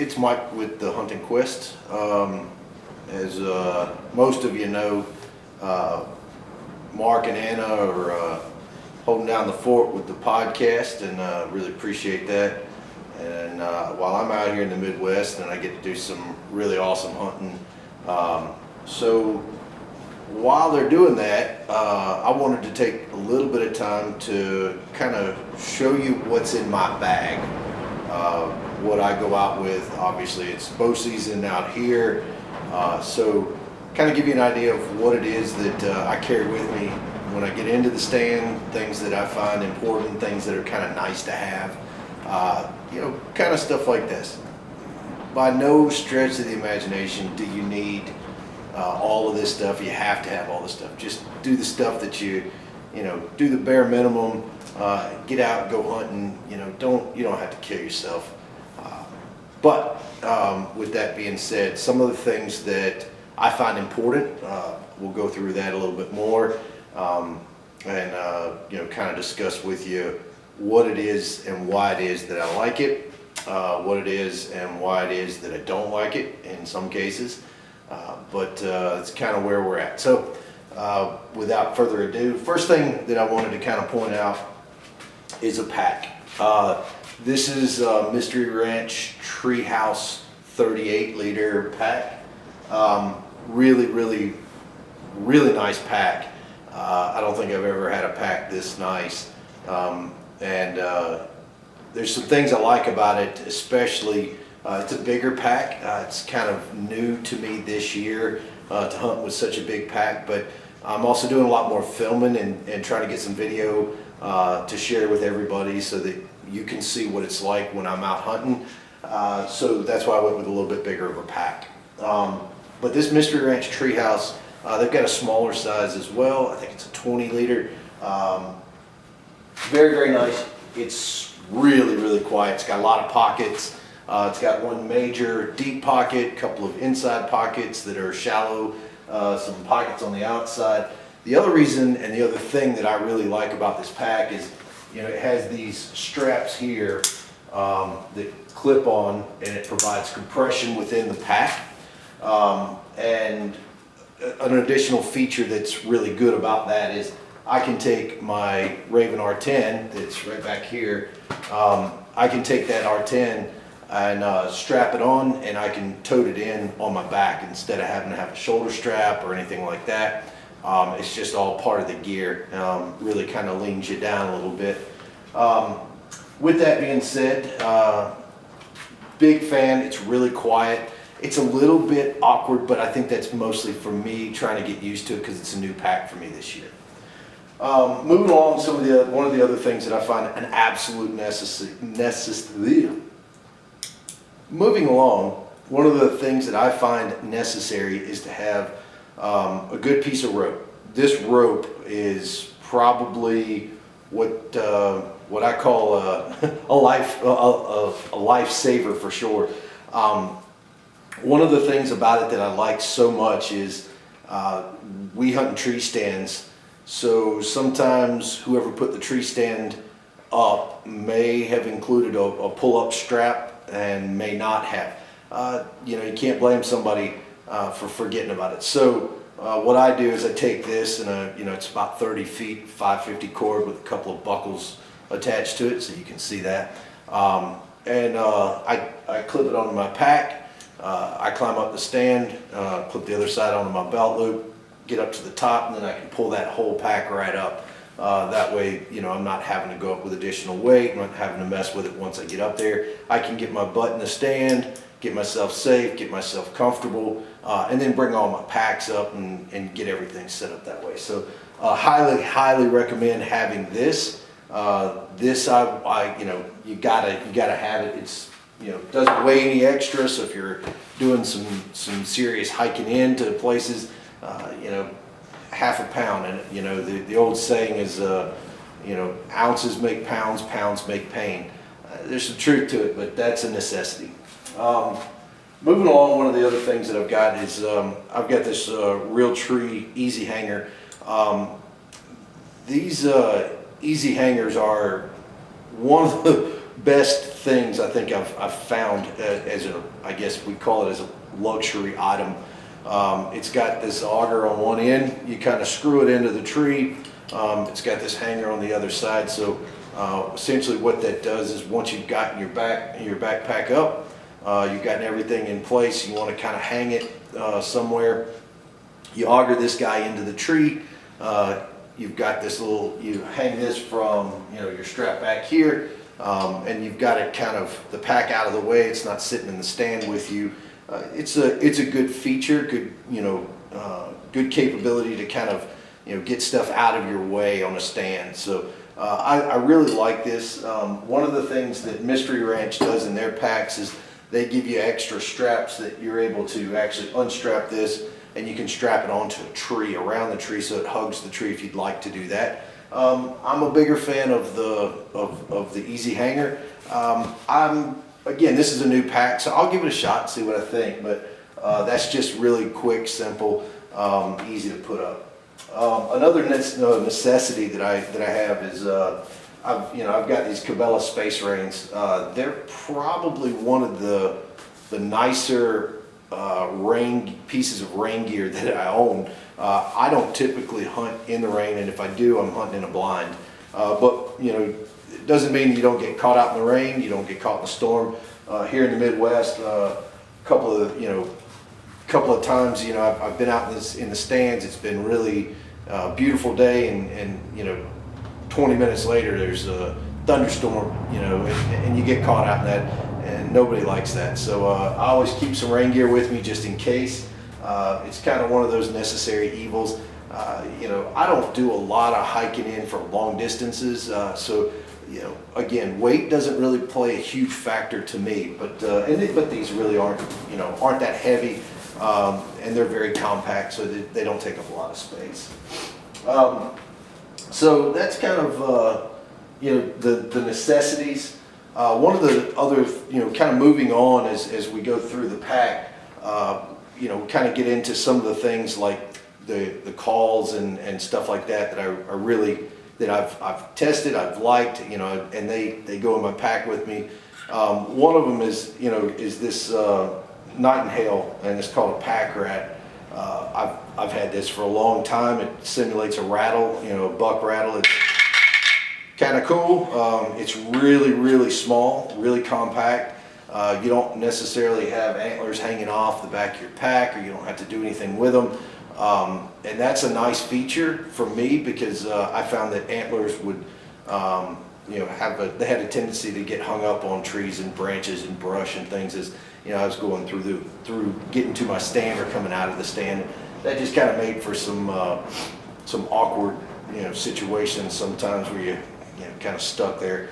it's Mike with the Hunting Quest. As most of you know, Mark and Anna are holding down the fort with the podcast, and really appreciate that. And while I'm out here in the Midwest, and I get to do some really awesome hunting. So while they're doing that, I wanted to take a little bit of time to kind of show you what's in my bag. What I go out with. Obviously it's bow season out here, so kind of give you an idea of what it is that I carry with me when I get into the stand, things that I find important, things that are kind of nice to have, you know, kind of stuff like this. By no stretch of the imagination do you need all of this stuff. You have to have all this stuff. Just do the stuff that you know, do the bare minimum. Get out, go hunting. You know, you don't have to kill yourself. But with that being said, some of the things that I find important, we'll go through that a little bit more, and you know, kind of discuss with you what it is and why it is that I like it, what it is and why it is that I don't like it in some cases. But it's kind of where we're at. So without further ado, first thing that I wanted to kind of point out is a pack. This is a Mystery Ranch Treehouse 38 liter pack. Really nice pack. I don't think I've ever had a pack this nice. There's some things I like about it, especially it's a bigger pack. It's kind of new to me this year to hunt with such a big pack, but I'm also doing a lot more filming and trying to get some video to share with everybody so that you can see what it's like when I'm out hunting. So that's why I went with a little bit bigger of a pack. But this Mystery Ranch Treehouse, they've got a smaller size as well. I think it's a 20 liter. Very nice. It's really quiet. It's got a lot of pockets. It's got one major deep pocket, a couple of inside pockets that are shallow, some pockets on the outside. The other reason and the other thing that I really like about this pack is, you know, it has these straps here that clip on, and it provides compression within the pack. And an additional feature that's really good about that is I can take my Raven R10 that's right back here. I can take that R10 and strap it on, and I can tote it in on my back instead of having to have a shoulder strap or anything like that. It's just all part of the gear. Really kind of leans you down a little bit. With that being said, big fan. It's really quiet. It's a little bit awkward, but I think that's mostly for me trying to get used to it because it's a new pack for me this year. Moving along, one of the other things that I find an absolute necessity. Moving along, one of the things that I find necessary is to have a good piece of rope. This rope is probably what I call a lifesaver for sure. One of the things about it that I like so much is we hunt in tree stands, so sometimes whoever put the tree stand up may have included a pull-up strap and may not have. You know, you can't blame somebody for forgetting about it. So what I do is I take this, and you know, it's about 30 feet, 550 cord with a couple of buckles attached to it, so you can see that. I clip it onto my pack. I climb up the stand, put the other side onto my belt loop, get up to the top, and then I can pull that whole pack right up. That way, you know, I'm not having to go up with additional weight. I'm not having to mess with it once I get up there. I can get my butt in the stand, get myself safe, get myself comfortable, and then bring all my packs up and get everything set up that way. So highly recommend having this. You know, you gotta have it. It's, you know, doesn't weigh any extra, so if you're doing some serious hiking into places, you know, half a pound. And you know, the old saying is, you know, ounces make pounds, pounds make pain. There's some truth to it, but that's a necessity. Moving along, one of the other things that I've got is I've got this Realtree easy hanger. These easy hangers are one best things I think I've found as a, I guess we call it as a luxury item. It's got this auger on one end. You kind of screw it into the tree. It's got this hanger on the other side. So essentially what that does is once you've gotten your backpack up, you've gotten everything in place, you want to kind of hang it somewhere, you auger this guy into the tree. You've got this little, you hang this from, your strap back here, and you've got it kind of the pack out of the way. It's not sitting in the stand with you. It's a good feature, good good capability to kind of get stuff out of your way on a stand. So I really like this. One of the things that Mystery Ranch does in their packs is they give you extra straps that you're able to actually unstrap this, and you can strap it onto a tree, around the tree, so it hugs the tree if you'd like to do that. I'm a bigger fan of the Easy Hanger. Again, this is a new pack, so I'll give it a shot and see what I think, but that's just really quick, simple, easy to put up. Another necessity that I have is I've got these Cabela Space Rains. They're probably one of the nicer pieces of rain gear that I own. I don't typically hunt in the rain, and if I do, I'm hunting in a blind. But it doesn't mean you don't get caught out in the rain, you don't get caught in the storm. Here in the Midwest, couple of times, I've been out in the stands. It's been really beautiful day, and 20 minutes later there's a thunderstorm, and you get caught out in that, and nobody likes that. So I always keep some rain gear with me just in case. It's kind of one of those necessary evils. I don't do a lot of hiking in for long distances, so again, weight doesn't really play a huge factor to me, but these really aren't that heavy, and they're very compact, so they don't take up a lot of space. So that's kind of the necessities. One of the other kind of moving on as we go through the pack, kind of get into some of the things like the calls and stuff like that that I've tested, I've liked, and they go in my pack with me. One of them is this Nightingale, and it's called a Pack Rat. I've had this for a long time. It simulates a rattle, a buck rattle. It's kind of cool. It's really small, really compact. You don't necessarily have antlers hanging off the back of your pack, or you don't have to do anything with them. And that's a nice feature for me, because I found that antlers would, they had a tendency to get hung up on trees and branches and brush and things as I was going through getting to my stand or coming out of the stand. That just kind of made for some awkward situations sometimes where you kind of stuck there.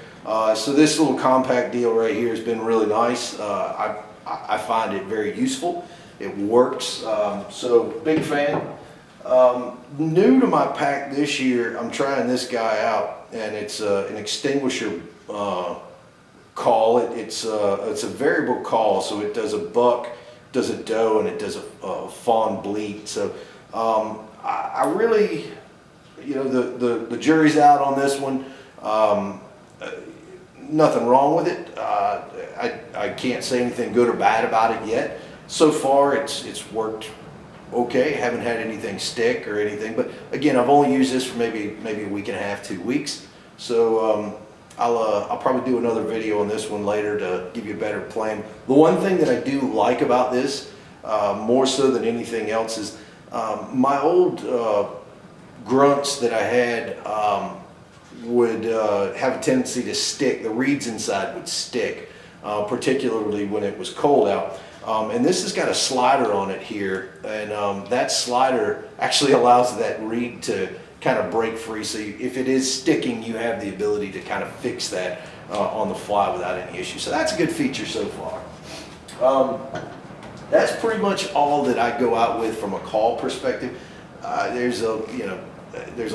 So this little compact deal right here has been really nice. I find it very useful. It works, so big fan. New to my pack this year, I'm trying this guy out, and it's an extinguisher call. It's a variable call, so it does a buck, does a doe, and it does a fawn bleat. So I really, the jury's out on this one. Nothing wrong with it. I can't say anything good or bad about it yet. So far, it's worked okay. Haven't had anything stick or anything. But again, I've only used this for maybe a week and a half, 2 weeks. So I'll probably do another video on this one later to give you a better plan. The one thing that I do like about this, more so than anything else, is my old grunts that I had would have a tendency to stick. The reeds inside would stick, particularly when it was cold out. And this has got a slider on it here, and that slider actually allows that reed to kind of break free. So if it is sticking, you have the ability to kind of fix that on the fly without any issue. So that's a good feature so far. That's pretty much all that I go out with from a call perspective. There's a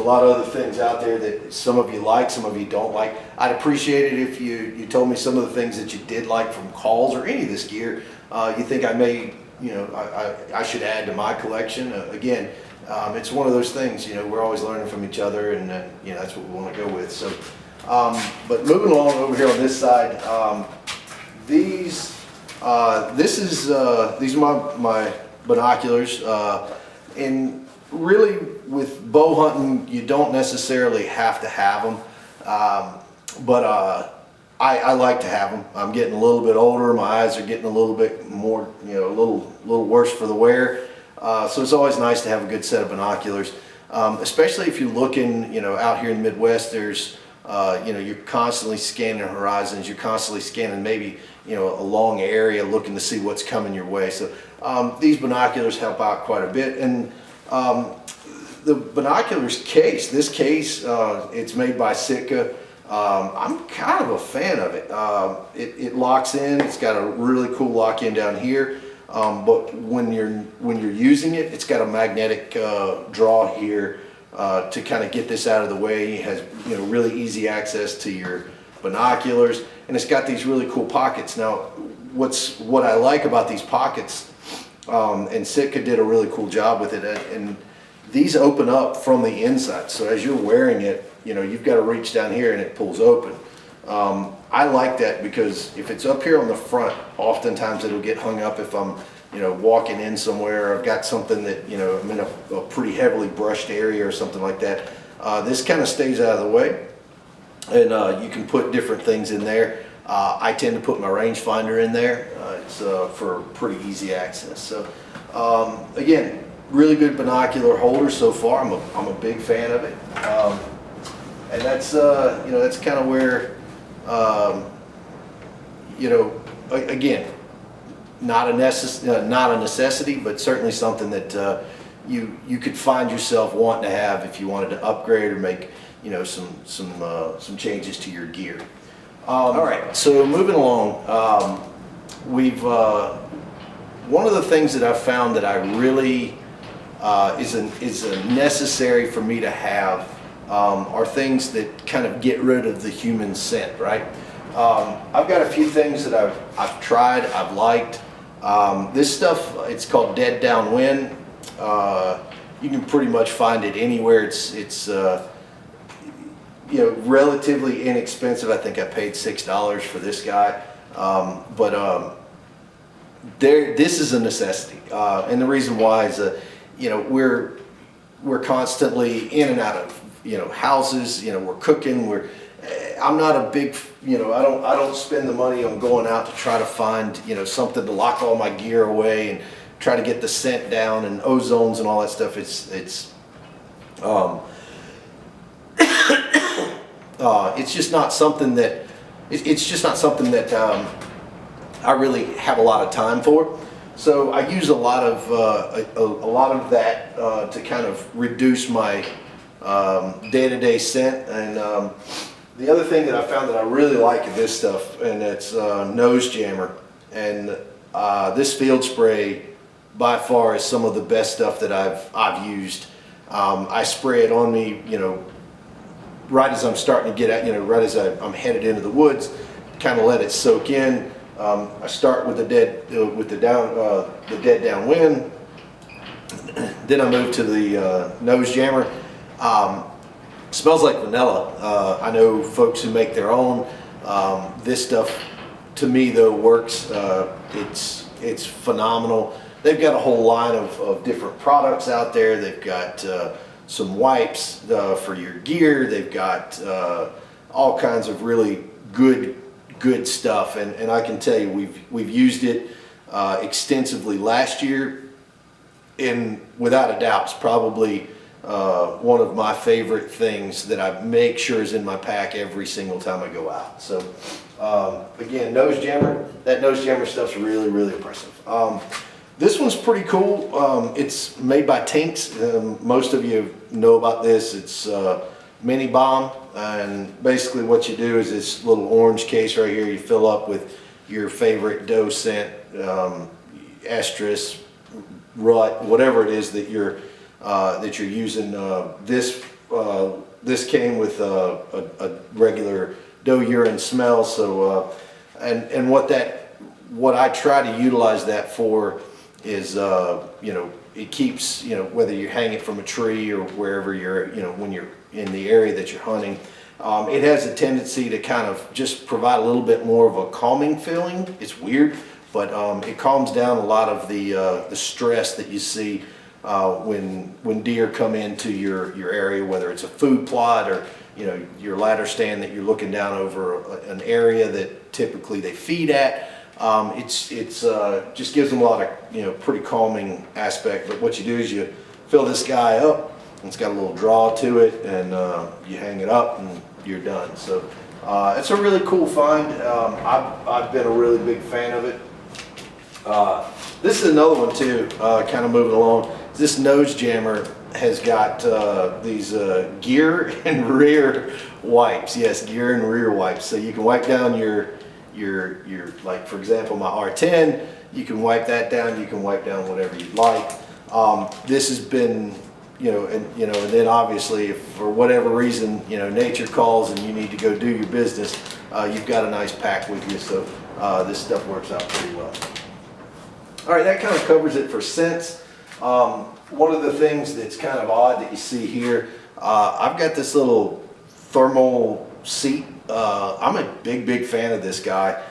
lot of other things out there that some of you like, some of you don't like. I'd appreciate it if you told me some of the things that you did like from calls or any of this gear you think I may, I should add to my collection. Again, it's one of those things, we're always learning from each other, and that's what we want to go with. So But moving along over here on this side, these are my binoculars. And really, with bow hunting, you don't necessarily have to have them, but I like to have them. I'm getting a little bit older. My eyes are getting a little bit more, a little worse for the wear. So it's always nice to have a good set of binoculars, especially if you're looking, out here in the Midwest. There's, you're constantly scanning horizons. You're constantly scanning maybe, a long area, looking to see what's coming your way. So these binoculars help out quite a bit. And the binoculars case, this case, it's made by Sitka. I'm kind of a fan of it. It locks in. It's got a really cool lock in down here. But when you're using it, it's got a magnetic draw here to kind of get this out of the way. It has really easy access to your binoculars, and it's got these really cool pockets. Now, what I like about these pockets, and Sitka did a really cool job with it, and these open up from the inside. So as you're wearing it, you've got to reach down here and it pulls open. I like that because if it's up here on the front, oftentimes it'll get hung up if I'm, walking in somewhere. I've got something that, I'm in a pretty heavily brushed area or something like that. This kind of stays out of the way, and you can put different things in there. I tend to put my rangefinder in there. It's for pretty easy access. So again, really good binocular holder so far. I'm a big fan of it. And that's that's kind of where again, not a necessity, but certainly something that you could find yourself wanting to have if you wanted to upgrade or make some changes to your gear. All right, so moving along, we've one of the things that I've found that I really is a necessary for me to have are things that kind of get rid of the human scent, right? I've got a few things that I've tried, I've liked. This stuff, it's called Dead Downwind. You can pretty much find it anywhere. It's relatively inexpensive. I think I paid $6 for this guy, but this is a necessity, and the reason why is we're constantly in and out of houses. We're cooking. I'm not a big, I don't spend the money on going out to try to find something to lock all my gear away and try to get the scent down and ozones and all that stuff. It's just not something that I really have a lot of time for. So I use a lot of that to kind of reduce my day-to-day scent. And the other thing that I found that I really like in this stuff, and it's nose jammer. And this field spray by far is some of the best stuff that I've used. I spray it on me, right as I'm starting to get at, right as I'm headed into the woods, kind of let it soak in. I start with the dead downwind. Then I move to the nose jammer. Smells like vanilla. I know folks who make their own. This stuff, to me though, works. It's phenomenal. They've got a whole line of different products out there. They've got some wipes for your gear. They've got all kinds of really good stuff, and I can tell you we've used it extensively last year, and without a doubt it's probably one of my favorite things that I make sure is in my pack every single time I go out. So again, nose jammer, that nose jammer stuff's really impressive. This one's pretty cool. It's made by Tinks. Most of you know about this. It's mini bomb, and basically what you do is this little orange case right here. You fill up with your favorite doe scent, estrus, rut, whatever it is that you're using. This came with a regular doe urine smell. So and what I try to utilize that for is it keeps, whether you hang it from a tree or wherever you're, when you're in the area that you're hunting, It has a tendency to kind of just provide a little bit more of a calming feeling. It's weird, but it calms down a lot of the stress that you see when deer come into your area, whether it's a food plot or your ladder stand that you're looking down over an area that typically they feed at. It's just gives them a lot of pretty calming aspect. But what you do is you fill this guy up. It's got a little draw to it, and you hang it up, and you're done. So it's a really cool find. I've been a really big fan of it. This is another one too. Kind of moving along. This nose jammer has got these gear and rear wipes. Yes, gear and rear wipes. So you can wipe down your like, for example, my R10. You can wipe that down. You can wipe down whatever you'd like. This has been, and then obviously, if for whatever reason, nature calls and you need to go do your business, you've got a nice pack with you. So this stuff works out pretty well. All right, that kind of covers it for scents. One of the things that's kind of odd that you see here, I've got this little thermal seat. I'm a big fan of this guy.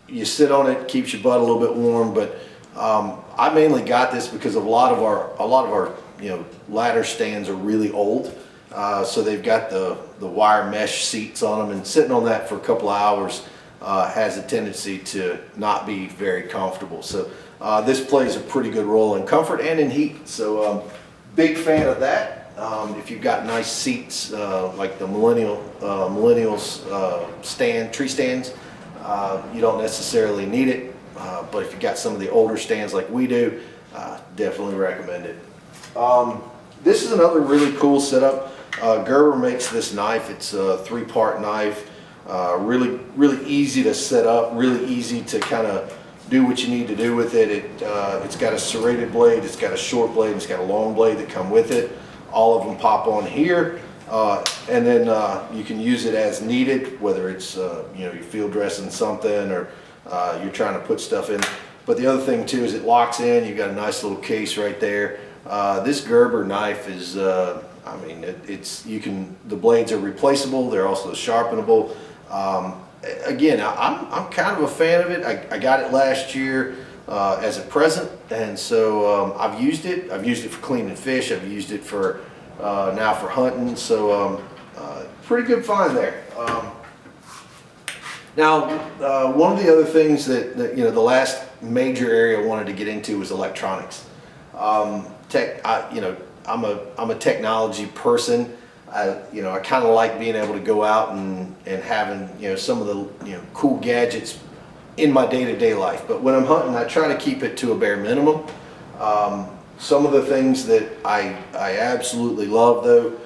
You sit on it, keeps your butt a little bit warm, but I mainly got this because a lot of our ladder stands are really old, so they've got the wire mesh seats on them, and sitting on that for a couple of hours has a tendency to not be very comfortable. So this plays a pretty good role in comfort and in heat. So big fan of that. If you've got nice seats like the millennials tree stands, you don't necessarily need it. But if you've got some of the older stands like we do, definitely recommend it. This is another really cool setup. Gerber makes this knife. It's a 3-part knife. Really easy to set up, really easy to kind of do what you need to do with it. It's got a serrated blade, it's got a short blade, it's got a long blade that come with it. All of them pop on here, and then you can use it as needed, whether it's you're field dressing something or you're trying to put stuff in. But the other thing too is it locks in. You've got a nice little case right there. This Gerber knife is, the blades are replaceable. They're also sharpenable. Again, I'm kind of a fan of it. I got it last year as a present, and so I've used it. I've used it for cleaning fish. I've used it for now for hunting. So pretty good find there. Now, one of the other things that the last major area I wanted to get into was electronics. I'm a technology person. I kind of like being able to go out and having some of the cool gadgets in my day-to-day life. But when I'm hunting, I try to keep it to a bare minimum. Some of the things that I absolutely love though,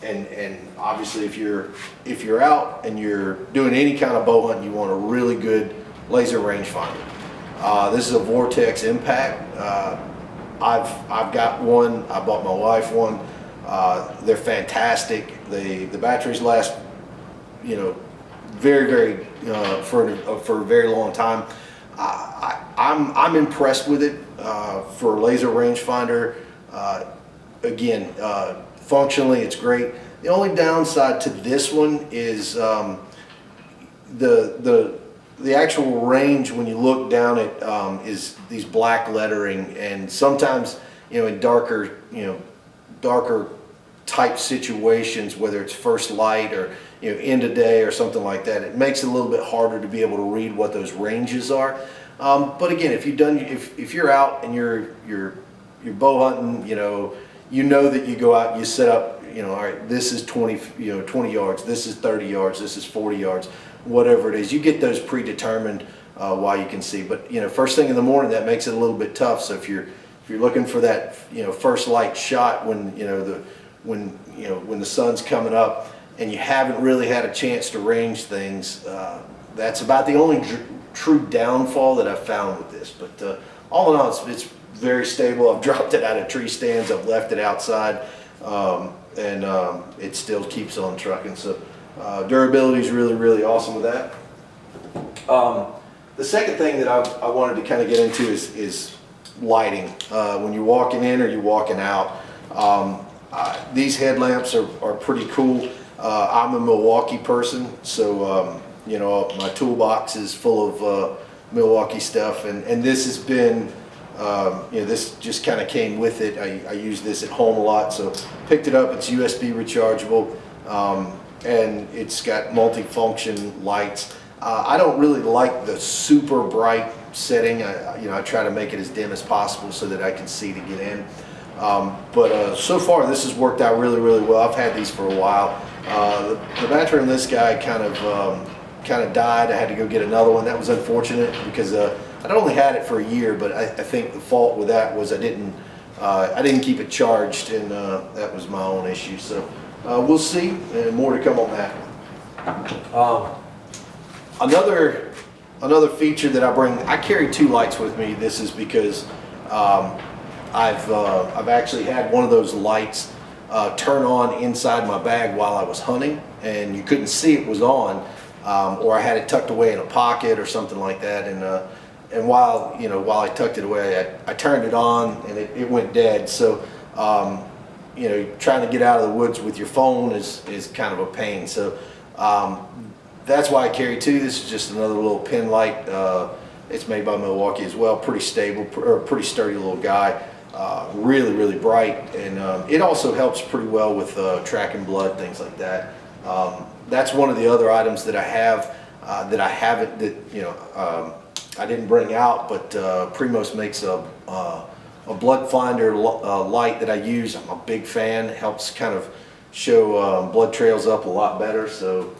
and obviously if you're out and you're doing any kind of bow hunting, you want a really good laser rangefinder. This is a Vortex Impact. I've got one. I bought my wife one. They're fantastic. The batteries last, very for a very long time. I'm impressed with it for a laser rangefinder. Again, functionally it's great. The only downside to this one is the actual range when you look down at is these black lettering, and sometimes in darker type situations, whether it's first light or end of day or something like that, it makes it a little bit harder to be able to read what those ranges are. But again, if you're out and you're bow hunting, you know that you go out and you set up, all right, this is 20 yards, this is 30 yards, this is 40 yards, whatever it is. You get those predetermined while you can see. But first thing in the morning, that makes it a little bit tough. So if you're looking for that first light shot when the sun's coming up and you haven't really had a chance to range things, that's about the only true downfall that I've found with this. But all in all, it's very stable. I've dropped it out of tree stands, I've left it outside, and it still keeps on trucking. So durability is really awesome with that. The second thing that I wanted to kind of get into is lighting. When you're walking in or you're walking out, these headlamps are pretty cool. I'm a Milwaukee person, so you know, my toolbox is full of Milwaukee stuff, and this has been, you know, this just kind of came with it. I use this at home a lot, so picked it up. It's USB rechargeable, and it's got multi-function lights. I don't really like the super bright setting. You know, I try to make it as dim as possible so that I can see to get in. But so far this has worked out really, really well. I've had these for a while. The battery on this guy kind of died. I had to go get another one. That was unfortunate because I'd only had it for a year, but I think the fault with that was I didn't keep it charged, and that was my own issue. So we'll see, and more to come on that one. Another feature that I bring, I carry two lights with me. This is because I've actually had one of those lights turn on inside my bag while I was hunting, and you couldn't see it was on, or I had it tucked away in a pocket or something like that. And while I tucked it away, I turned it on and it went dead. So you know, trying to get out of the woods with your phone is kind of a pain. So that's why I carry two. This is just another little pin light. It's made by Milwaukee as well. Pretty stable, or pretty sturdy little guy. Really, really bright, and it also helps pretty well with tracking blood, things like that. That's one of the other items that I have that I haven't, I didn't bring out, but Primos makes a blood finder light that I use. I'm a big fan. It helps kind of show blood trails up a lot better. So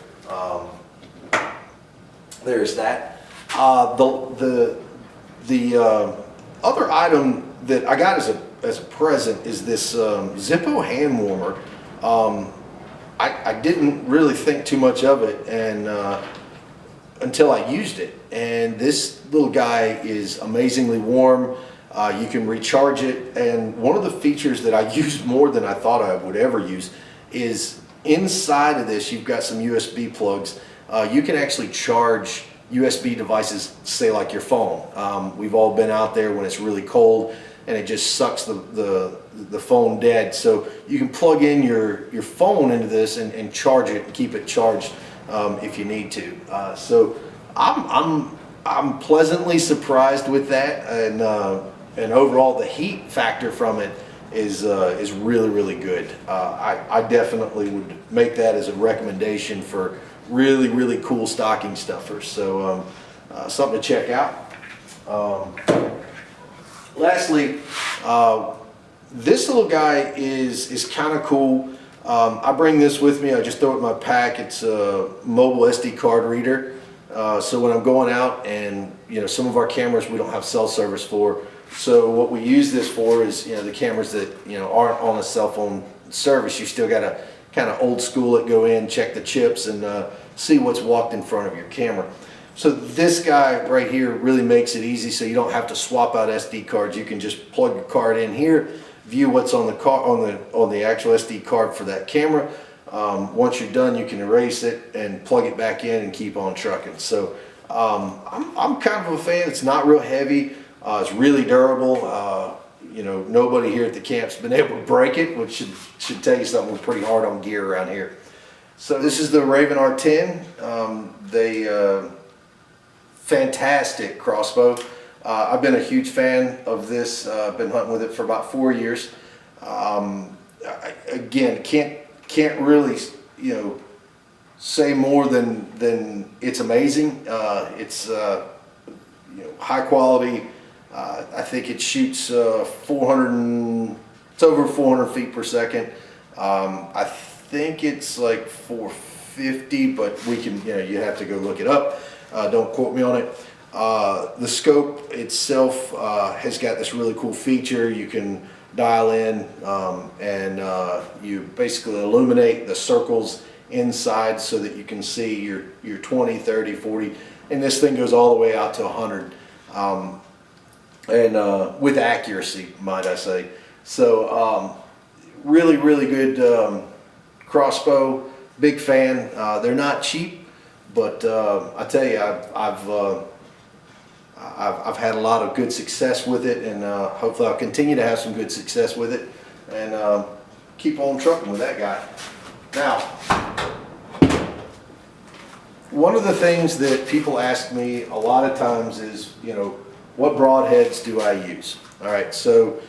there's that. The other item that I got as a present is this Zippo hand warmer. I didn't really think too much of it, and until I used it. And this little guy is amazingly warm. You can recharge it, and one of the features that I use more than I thought I would ever use is inside of this you've got some USB plugs. You can actually charge USB devices, say like your phone. We've all been out there when it's really cold and it just sucks the phone dead. So you can plug in your phone into this and charge it and keep it charged if you need to. So I'm pleasantly surprised with that, and overall the heat factor from it is really, really good. I definitely would make that as a recommendation for really, really cool stocking stuffers. So something to check out. Lastly, this little guy is kind of cool. I bring this with me. I just throw it in my pack. It's a mobile SD card reader. So when I'm going out, and some of our cameras we don't have cell service for. So what we use this for is the cameras that aren't on a cell phone service. You still got to kind of old school it, go in, check the chips, and see what's walked in front of your camera. So this guy right here really makes it easy, so you don't have to swap out SD cards. You can just plug your card in here, view what's on the on the actual SD card for that camera. Once you're done, you can erase it and plug it back in and keep on trucking. So I'm kind of a fan. It's not real heavy. It's really durable. Nobody here at the camp's been able to break it, which should tell you something. We're pretty hard on gear around here. So this is the Raven R10. Fantastic crossbow. I've been a huge fan of this. I've been hunting with it for about 4 years. Again, can't really say more than it's amazing. It's high quality. I think it shoots 400. It's over 400 feet per second. I think it's like 450, but we can. You have to go look it up. Don't quote me on it. The scope itself has got this really cool feature. You can dial in and you basically illuminate the circles inside so that you can see your 20, 30, 40, and this thing goes all the way out to 100, and with accuracy, might I say. So really, really good crossbow. Big fan. They're not cheap. But I tell you, I've had a lot of good success with it, and hopefully I'll continue to have some good success with it, and keep on trucking with that guy. Now, one of the things that people ask me a lot of times is, what broadheads do I use? All right, so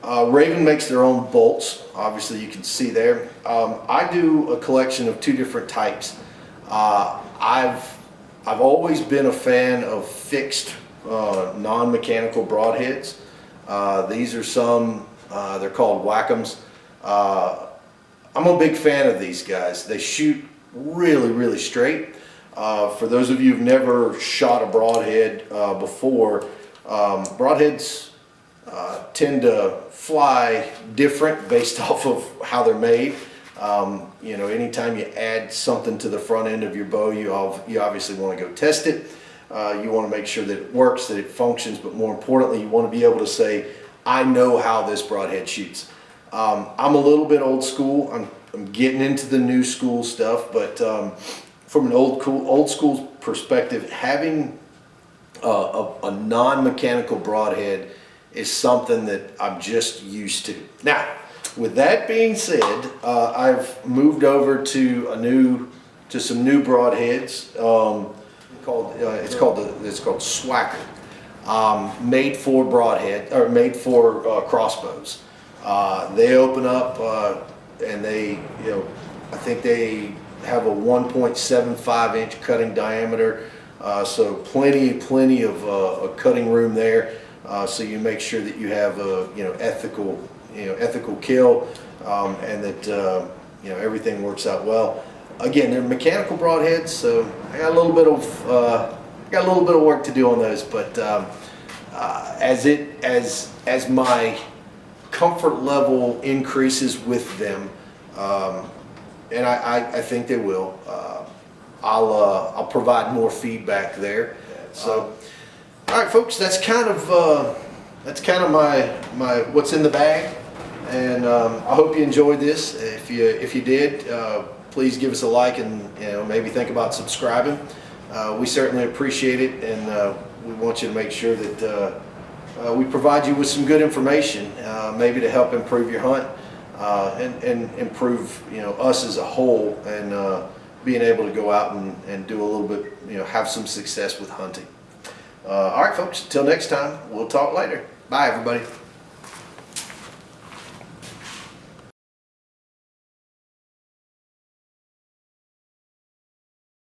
Raven makes their own bolts. Obviously, you can see there. I do a collection of 2 different types. I've always been a fan of fixed non-mechanical broadheads. These are some, they're called Whack'ems. I'm a big fan of these guys. They shoot really, really straight. For those of you who've never shot a broadhead before, broadheads tend to fly different based off of how they're made. Anytime you add something to the front end of your bow, you obviously want to go test it. You want to make sure that it works, that it functions, but more importantly, you want to be able to say, I know how this broadhead shoots. I'm a little bit old school. I'm getting into the new school stuff, but from an old school perspective, having a non-mechanical broadhead is something that I'm just used to. Now, with that being said, I've moved over to some new broadheads. It's called Swacker, made for broadhead or made for crossbows. They open up and they, I think they have a 1.75 inch cutting diameter, so plenty of cutting room there. So you make sure that you have a ethical kill, and that everything works out well. Again, they're mechanical broadheads, so I got a little bit of work to do on those. But as my comfort level increases with them, and I think they will, I'll provide more feedback there. So, all right, folks, that's kind of my what's in the bag, and I hope you enjoyed this. If you did, please give us a like, and maybe think about subscribing. We certainly appreciate it, and we want you to make sure that we provide you with some good information, maybe to help improve your hunt, and improve us as a whole, and being able to go out and do a little bit, have some success with hunting. All right, folks, until next time, we'll talk later. Bye, everybody.